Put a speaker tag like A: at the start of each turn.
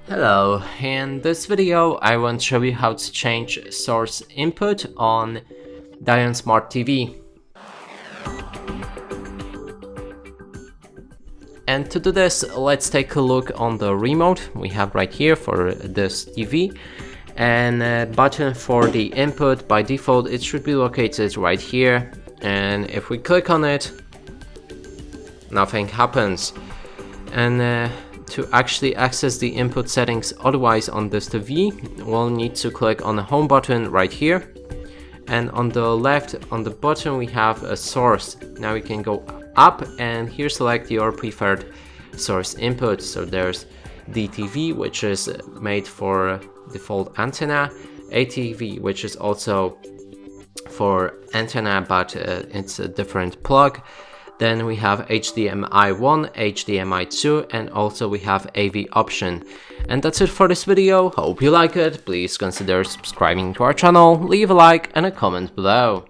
A: Hello, in this video I want to show you how to change source input on Dyon Smart TV. And to do this, let's take a look on the remote we have right here for this TV, and a button for the input. By default it should be located right here, and if we click on it, nothing happens. And to actually access the input settings otherwise on this TV, we'll need to click on the home button right here, and on the left on the button we have a source. Now we can go up and here select your preferred source input. So there's DTV, which is made for default antenna, ATV, which is also for antenna but it's a different plug. Then we have HDMI 1, HDMI 2, and also we have AV option. And that's it for this video. Hope you like it. Please consider subscribing to our channel, leave a like and a comment below.